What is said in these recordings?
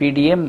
PDM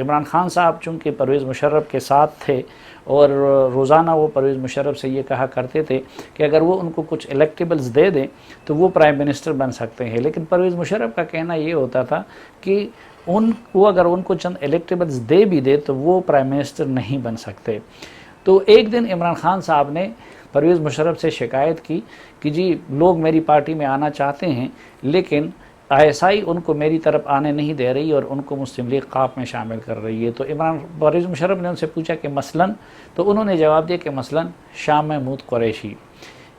Imran Khan صاحب چونکہ پرویز مشرف کے ساتھ تھے اور روزانہ وہ پرویز مشرف سے یہ کہا کرتے تھے کہ اگر وہ ان کو کچھ الیکٹیبلز دے دیں تو وہ پرائم منسٹر بن سکتے ہیں، لیکن پرویز مشرف کا کہنا یہ ہوتا تھا کہ اگر ان کو چند الیکٹیبلز دے بھی دے تو وہ پرائم منسٹر نہیں بن سکتے۔ تو ایک دن عمران خان صاحب نے پرویز مشرف سے شکایت کی کہ جی لوگ میری پارٹی میں آنا چاہتے ہیں لیکن ISI ان کو میری طرف آنے نہیں دے رہی اور ان کو مسلم لیگ قاپ میں شامل کر رہی ہے۔ تو پرویز مشرف نے ان سے پوچھا کہ مثلاً، تو انہوں نے جواب دیا کہ مثلاً شاہ محمود قریشی۔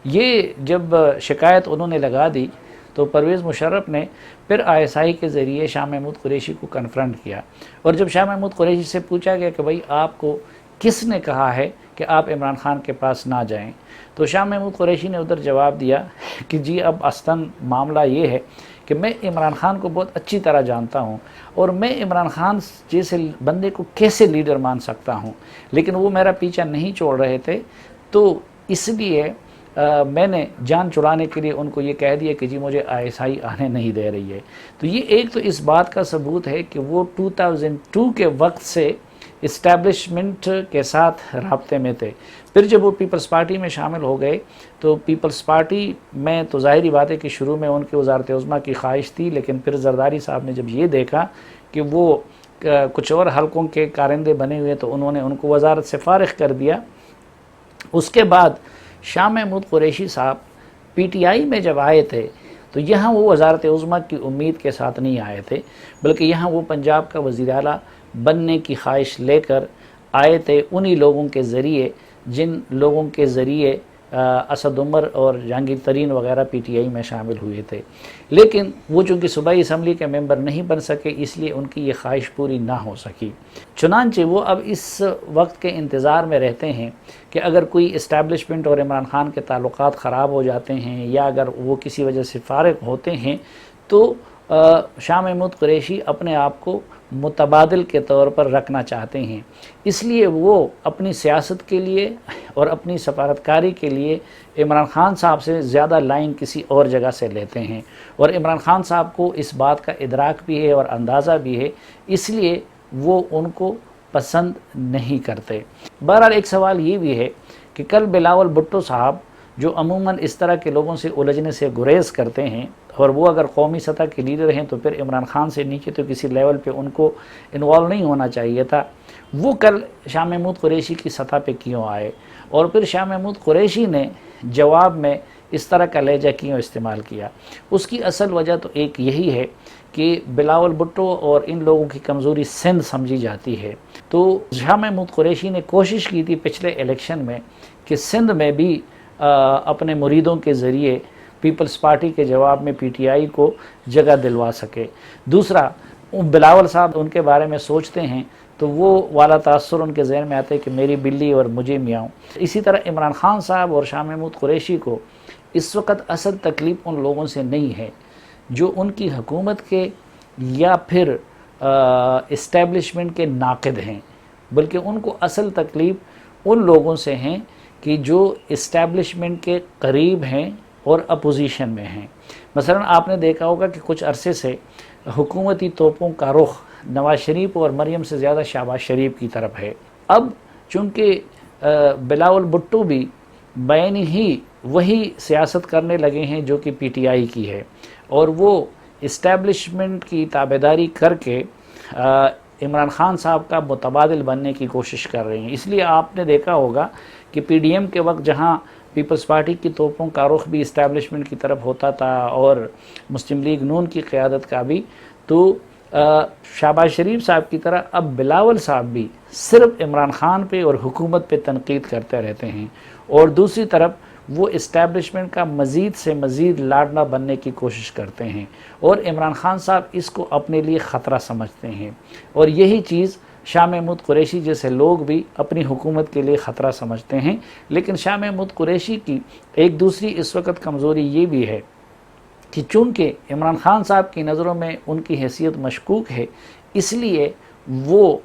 یہ جب شکایت انہوں نے لگا دی تو پرویز مشرف نے پھر ISI کے ذریعے شاہ محمود قریشی کو کنفرنٹ کیا، اور جب شاہ محمود قریشی سے پوچھا گیا کہ بھائی آپ کو کس نے کہا ہے کہ آپ عمران خان کے پاس نہ جائیں، تو شاہ محمود قریشی نے ادھر جواب دیا کہ جی اب اصلاً معاملہ یہ ہے کہ میں عمران خان کو بہت اچھی طرح جانتا ہوں اور میں عمران خان جیسے بندے کو کیسے لیڈر مان سکتا ہوں، لیکن وہ میرا پیچھا نہیں چھوڑ رہے تھے، تو اس لیے میں نے جان چھڑانے کے لیے ان کو یہ کہہ دیا کہ جی مجھے ISI آنے نہیں دے رہی ہے۔ تو یہ ایک تو اس بات کا ثبوت ہے کہ وہ 2002 کے وقت سے اسٹیبلشمنٹ کے ساتھ رابطے میں تھے۔ پھر جب وہ پیپلز پارٹی میں شامل ہو گئے تو پیپلز پارٹی میں تو ظاہری بات ہے کہ شروع میں ان کی وزارت عظمیٰ کی خواہش تھی، لیکن پھر زرداری صاحب نے جب یہ دیکھا کہ وہ کچھ اور حلقوں کے کارندے بنے ہوئے تو انہوں نے ان کو وزارت سے فارغ کر دیا۔ اس کے بعد شاہ محمود قریشی صاحب PTI میں جب آئے تھے تو یہاں وہ وزارت عظمیٰ کی امید کے ساتھ نہیں آئے تھے، بلکہ یہاں وہ پنجاب کا وزیر اعلیٰ بننے کی خواہش لے کر آئے تھے، انہی لوگوں کے ذریعے جن لوگوں کے ذریعے اسد عمر اور جہانگیر ترین وغیرہ PTI میں شامل ہوئے تھے، لیکن وہ چونکہ صوبائی اسمبلی کے ممبر نہیں بن سکے اس لیے ان کی یہ خواہش پوری نہ ہو سکی۔ چنانچہ وہ اب اس وقت کے انتظار میں رہتے ہیں کہ اگر کوئی اسٹیبلشمنٹ اور عمران خان کے تعلقات خراب ہو جاتے ہیں یا اگر وہ کسی وجہ سے فارغ ہوتے ہیں تو شاہ محمود قریشی اپنے آپ کو متبادل کے طور پر رکھنا چاہتے ہیں، اس لیے وہ اپنی سیاست کے لیے اور اپنی سفارتکاری کے لیے عمران خان صاحب سے زیادہ لائن کسی اور جگہ سے لیتے ہیں، اور عمران خان صاحب کو اس بات کا ادراک بھی ہے اور اندازہ بھی ہے، اس لیے وہ ان کو پسند نہیں کرتے۔ بہرحال ایک سوال یہ بھی ہے کہ کل بلاول بھٹو صاحب جو عموماً اس طرح کے لوگوں سے الجھنے سے گریز کرتے ہیں، اور وہ اگر قومی سطح کے لیڈر ہیں تو پھر عمران خان سے نیچے تو کسی لیول پہ ان کو انوالو نہیں ہونا چاہیے تھا، وہ کل شاہ محمود قریشی کی سطح پہ کیوں آئے، اور پھر شاہ محمود قریشی نے جواب میں اس طرح کا لہجہ کیوں استعمال کیا؟ اس کی اصل وجہ تو ایک یہی ہے کہ بلاول بھٹو اور ان لوگوں کی کمزوری سندھ سمجھی جاتی ہے، تو شاہ محمود قریشی نے کوشش کی تھی پچھلے الیکشن میں کہ سندھ میں بھی اپنے مریدوں کے ذریعے پیپلز پارٹی کے جواب میں PTI کو جگہ دلوا سکے۔ دوسرا، بلاول صاحب ان کے بارے میں سوچتے ہیں تو وہ والا تاثر ان کے ذہن میں آتا ہے کہ میری بلی اور مجھے میاؤں۔ اسی طرح عمران خان صاحب اور شاہ محمود قریشی کو اس وقت اصل تکلیف ان لوگوں سے نہیں ہے جو ان کی حکومت کے یا پھر اسٹیبلشمنٹ کے ناقد ہیں، بلکہ ان کو اصل تکلیف ان لوگوں سے ہیں کہ جو اسٹیبلشمنٹ کے قریب ہیں اور اپوزیشن میں ہیں۔ مثلا آپ نے دیکھا ہوگا کہ کچھ عرصے سے حکومتی توپوں کا رخ نواز شریف اور مریم سے زیادہ شہباز شریف کی طرف ہے۔ اب چونکہ بلاول بھٹو بھی بین ہی وہی سیاست کرنے لگے ہیں جو کہ PTI کی ہے، اور وہ اسٹیبلشمنٹ کی تابعداری کر کے عمران خان صاحب کا متبادل بننے کی کوشش کر رہے ہیں۔ اس لیے آپ نے دیکھا ہوگا کہ PDM کے وقت جہاں پیپلز پارٹی کی توپوں کا رخ بھی اسٹیبلشمنٹ کی طرف ہوتا تھا اور مسلم لیگ نون کی قیادت کا بھی، تو شہباز شریف صاحب کی طرح اب بلاول صاحب بھی صرف عمران خان پہ اور حکومت پہ تنقید کرتے رہتے ہیں، اور دوسری طرف وہ اسٹیبلشمنٹ کا مزید سے مزید لاڈلا بننے کی کوشش کرتے ہیں، اور عمران خان صاحب اس کو اپنے لیے خطرہ سمجھتے ہیں، اور یہی چیز شاہ محمود قریشی جیسے لوگ بھی اپنی حکومت کے لیے خطرہ سمجھتے ہیں۔ لیکن شاہ محمود قریشی کی ایک دوسری اس وقت کمزوری یہ بھی ہے کہ چونکہ عمران خان صاحب کی نظروں میں ان کی حیثیت مشکوک ہے، اس لیے وہ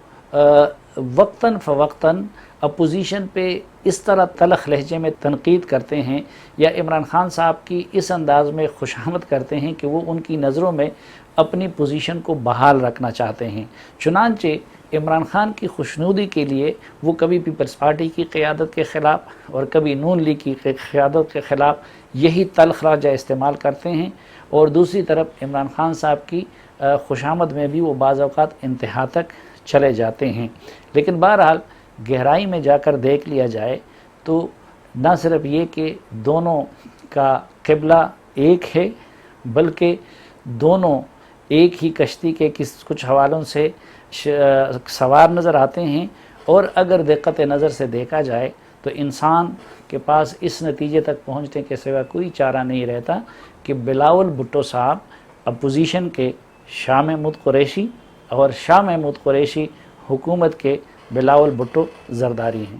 وقتاً فوقتاً اپوزیشن پہ اس طرح تلخ لہجے میں تنقید کرتے ہیں یا عمران خان صاحب کی اس انداز میں خوشامد کرتے ہیں کہ وہ ان کی نظروں میں اپنی پوزیشن کو بحال رکھنا چاہتے ہیں۔ چنانچہ عمران خان کی خوشنودی کے لیے وہ کبھی پیپلز پارٹی کی قیادت کے خلاف اور کبھی نون لیگ کی قیادت کے خلاف یہی تلخ لہجہ استعمال کرتے ہیں، اور دوسری طرف عمران خان صاحب کی خوشامد میں بھی وہ بعض اوقات انتہا تک چلے جاتے ہیں۔ لیکن بہرحال گہرائی میں جا کر دیکھ لیا جائے تو نہ صرف یہ کہ دونوں کا قبلہ ایک ہے، بلکہ دونوں ایک ہی کشتی کے کچھ حوالوں سے سوار نظر آتے ہیں، اور اگر دقت نظر سے دیکھا جائے تو انسان کے پاس اس نتیجے تک پہنچنے کے سوا کوئی چارہ نہیں رہتا کہ بلاول بھٹو صاحب اپوزیشن کے شاہ محمود قریشی اور شاہ محمود قریشی حکومت کے بلاول بھٹو زرداری ہیں۔